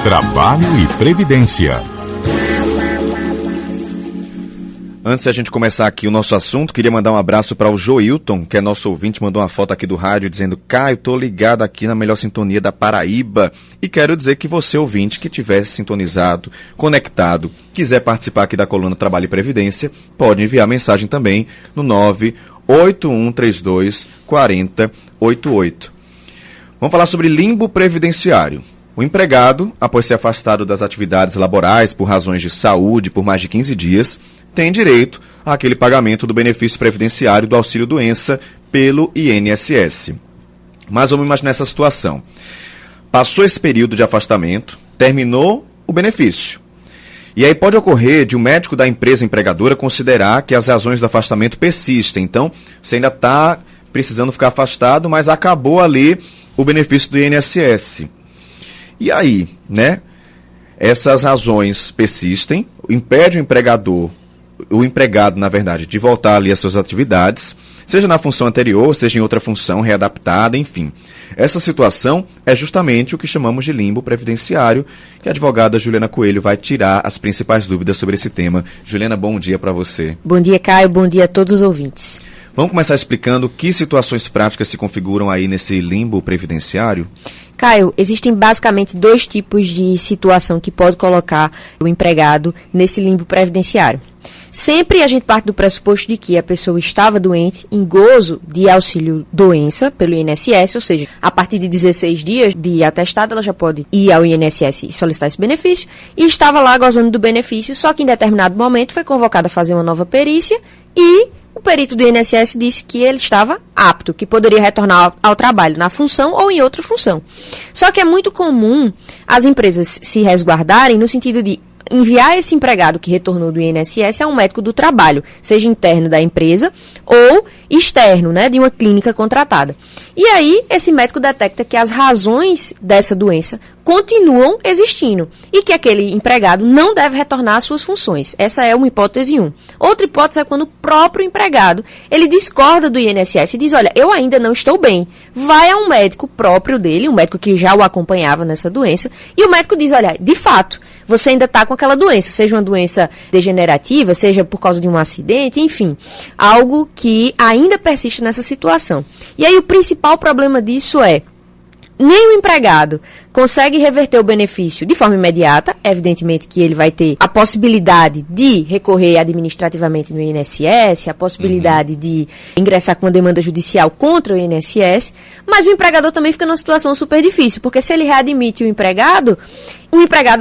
Trabalho e Previdência. Antes de a gente começar aqui o nosso assunto, queria mandar um abraço para o Joilton, que é nosso ouvinte, mandou uma foto aqui do rádio dizendo: Caio, tô ligado aqui na melhor sintonia da Paraíba e quero dizer que você, ouvinte, que tiver sintonizado, conectado, quiser participar aqui da coluna Trabalho e Previdência, pode enviar mensagem também no 98132 4088. Vamos falar sobre limbo previdenciário. O empregado, após ser afastado das atividades laborais por razões de saúde por mais de 15 dias, tem direito àquele pagamento do benefício previdenciário do auxílio-doença pelo INSS. Mas vamos imaginar essa situação. Passou esse período de afastamento, terminou o benefício. E aí pode ocorrer de um médico da empresa empregadora considerar que as razões do afastamento persistem. Então, você ainda está precisando ficar afastado, mas acabou ali o benefício do INSS. E aí, né? Essas razões persistem, impede o empregado, na verdade, de voltar ali às suas atividades, seja na função anterior, seja em outra função readaptada, enfim. Essa situação é justamente o que chamamos de limbo previdenciário, que a advogada Juliana Coelho vai tirar as principais dúvidas sobre esse tema. Juliana, bom dia para você. Bom dia, Caio, bom dia a todos os ouvintes. Vamos começar explicando que situações práticas se configuram aí nesse limbo previdenciário? Caio, existem basicamente dois tipos de situação que pode colocar o empregado nesse limbo previdenciário. Sempre a gente parte do pressuposto de que a pessoa estava doente em gozo de auxílio-doença pelo INSS, ou seja, a partir de 16 dias de atestado, ela já pode ir ao INSS e solicitar esse benefício, e estava lá gozando do benefício, só que em determinado momento foi convocada a fazer uma nova perícia e o perito do INSS disse que ele estava apto, que poderia retornar ao trabalho na função ou em outra função. Só que é muito comum as empresas se resguardarem no sentido de enviar esse empregado que retornou do INSS a um médico do trabalho, seja interno da empresa ou externo, né, de uma clínica contratada. E aí, esse médico detecta que as razões dessa doença continuam existindo e que aquele empregado não deve retornar às suas funções. Essa é uma hipótese 1. Outra hipótese é quando o próprio empregado, ele discorda do INSS e diz: olha, eu ainda não estou bem. Vai a um médico próprio dele, um médico que já o acompanhava nessa doença, e o médico diz: olha, de fato, você ainda está com aquela doença, seja uma doença degenerativa, seja por causa de um acidente, enfim, algo que ainda persiste nessa situação. E aí o principal problema disso é: nem o empregado consegue reverter o benefício de forma imediata, evidentemente que ele vai ter a possibilidade de recorrer administrativamente no INSS, a possibilidade de ingressar com uma demanda judicial contra o INSS, mas o empregador também fica numa situação super difícil, porque se ele readmite o empregado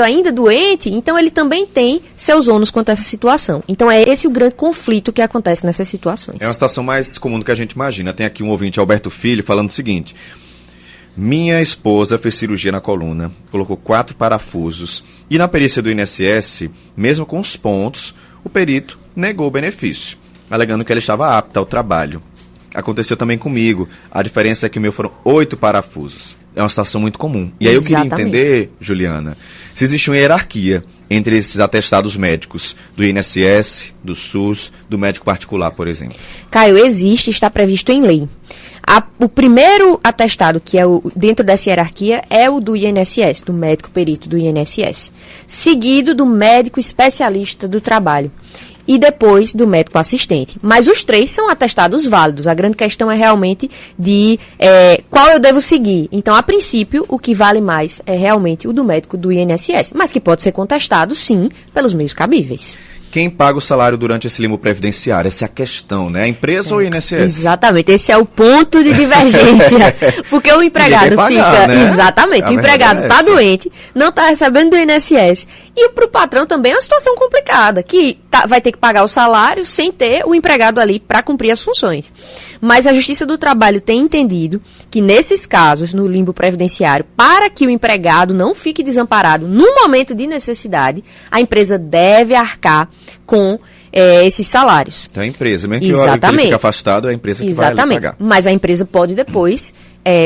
ainda doente, então ele também tem seus ônus quanto a essa situação. Então é esse o grande conflito que acontece nessas situações. É uma situação mais comum do que a gente imagina. Tem aqui um ouvinte, Alberto Filho, falando o seguinte: minha esposa fez cirurgia na coluna, colocou 4 parafusos e na perícia do INSS, mesmo com os pontos, o perito negou o benefício, alegando que ela estava apta ao trabalho. Aconteceu também comigo, a diferença é que o meu foram 8 parafusos. É uma situação muito comum. E aí eu queria entender, Juliana, se existe uma hierarquia entre esses atestados médicos do INSS, do SUS, do médico particular, por exemplo. Caio, existe, está previsto em lei. O primeiro atestado, que é dentro dessa hierarquia, é o do INSS, do médico perito do INSS, seguido do médico especialista do trabalho e depois do médico assistente. Mas os 3 são atestados válidos. A grande questão é realmente de qual eu devo seguir. Então, a princípio, o que vale mais é realmente o do médico do INSS, mas que pode ser contestado, sim, pelos meios cabíveis. Quem paga o salário durante esse limbo previdenciário? Essa é a questão, né? A empresa ou o INSS? Exatamente, esse é o ponto de divergência. Porque o empregado fica... Né? Exatamente, o empregado está doente, não está recebendo do INSS. E para o patrão também é uma situação complicada, que vai ter que pagar o salário sem ter o empregado ali para cumprir as funções. Mas a Justiça do Trabalho tem entendido que nesses casos, no limbo previdenciário, para que o empregado não fique desamparado no momento de necessidade, a empresa deve arcar com esses salários. Então a empresa, mesmo que ele fique afastado, é a empresa que vai ali pagar. Mas a empresa pode depois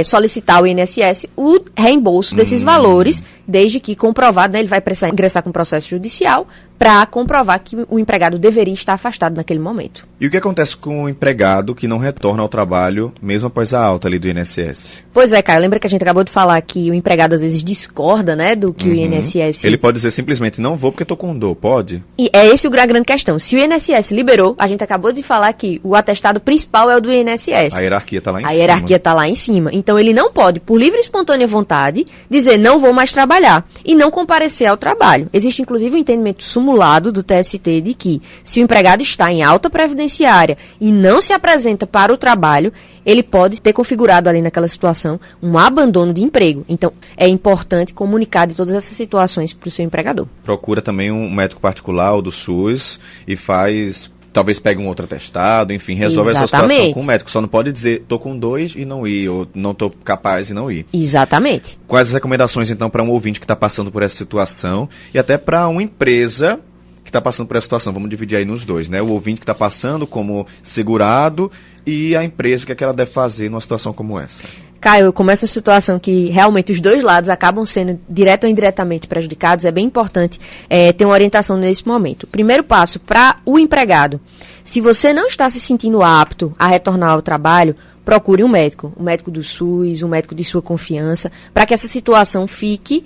solicitar ao INSS o reembolso desses valores, desde que comprovado, né, ele vai precisar ingressar com processo judicial para comprovar que o empregado deveria estar afastado naquele momento. E o que acontece com o empregado que não retorna ao trabalho mesmo após a alta ali do INSS? Pois é, Caio, lembra que a gente acabou de falar que o empregado às vezes discorda, né, do que o INSS... Ele pode dizer simplesmente, não vou porque estou com dor, pode? E é esse a grande questão. Se o INSS liberou, a gente acabou de falar que o atestado principal é o do INSS. A hierarquia está lá em cima. A hierarquia está lá em cima. Então ele não pode, por livre e espontânea vontade, dizer não vou mais trabalhar e não comparecer ao trabalho. Existe inclusive um entendimento simulado do TST de que se o empregado está em alta previdenciária e não se apresenta para o trabalho, ele pode ter configurado ali naquela situação um abandono de emprego. Então, é importante comunicar de todas essas situações para o seu empregador. Procura também um médico particular ou do SUS e talvez pegue um outro atestado, enfim, resolve essa situação com o médico. Só não pode dizer, estou com 2 e não ir, ou não estou capaz e não ir. Exatamente. Quais as recomendações, então, para um ouvinte que está passando por essa situação e até para uma empresa que está passando por essa situação? Vamos dividir aí nos dois, né? O ouvinte que está passando como segurado e a empresa, o que é que ela deve fazer numa situação como essa? Caio, como essa situação que realmente os dois lados acabam sendo direto ou indiretamente prejudicados, é bem importante ter uma orientação nesse momento. Primeiro passo, para o empregado. Se você não está se sentindo apto a retornar ao trabalho, procure um médico do SUS, um médico de sua confiança, para que essa situação fique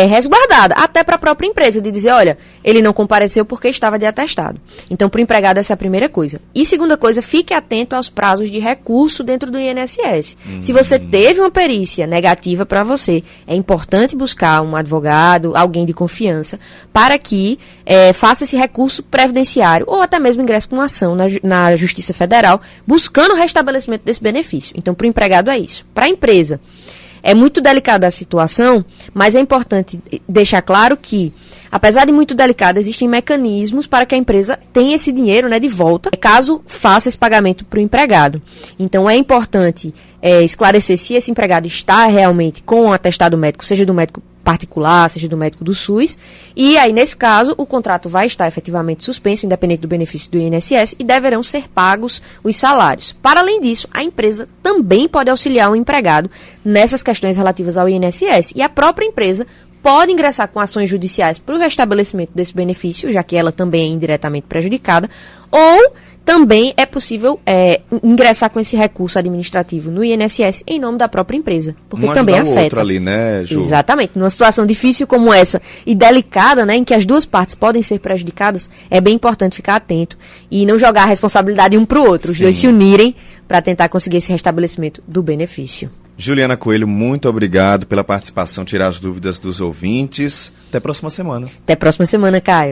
resguardada, até para a própria empresa, de dizer, olha, ele não compareceu porque estava de atestado. Então, para o empregado, essa é a primeira coisa. E segunda coisa, fique atento aos prazos de recurso dentro do INSS. Se você teve uma perícia negativa para você, é importante buscar um advogado, alguém de confiança, para que faça esse recurso previdenciário, ou até mesmo ingresse com uma ação na Justiça Federal, buscando o restabelecimento desse benefício. Então, para o empregado é isso. Para a empresa, é muito delicada a situação, mas é importante deixar claro que, apesar de muito delicada, existem mecanismos para que a empresa tenha esse dinheiro, né, de volta, caso faça esse pagamento para o empregado. Então, é importante esclarecer se esse empregado está realmente com um atestado médico, seja do médico particular, seja do médico do SUS, e aí, nesse caso, o contrato vai estar efetivamente suspenso, independente do benefício do INSS, e deverão ser pagos os salários. Para além disso, a empresa também pode auxiliar o empregado nessas questões relativas ao INSS, e a própria empresa pode ingressar com ações judiciais para o restabelecimento desse benefício, já que ela também é indiretamente prejudicada, ou também é possível ingressar com esse recurso administrativo no INSS em nome da própria empresa, porque também afeta. O outro ali, né, Ju? Exatamente. Numa situação difícil como essa e delicada, né, em que as duas partes podem ser prejudicadas, é bem importante ficar atento e não jogar a responsabilidade um para o outro. Os dois se unirem para tentar conseguir esse restabelecimento do benefício. Juliana Coelho, muito obrigado pela participação, tirar as dúvidas dos ouvintes. Até a próxima semana. Até a próxima semana, Caio.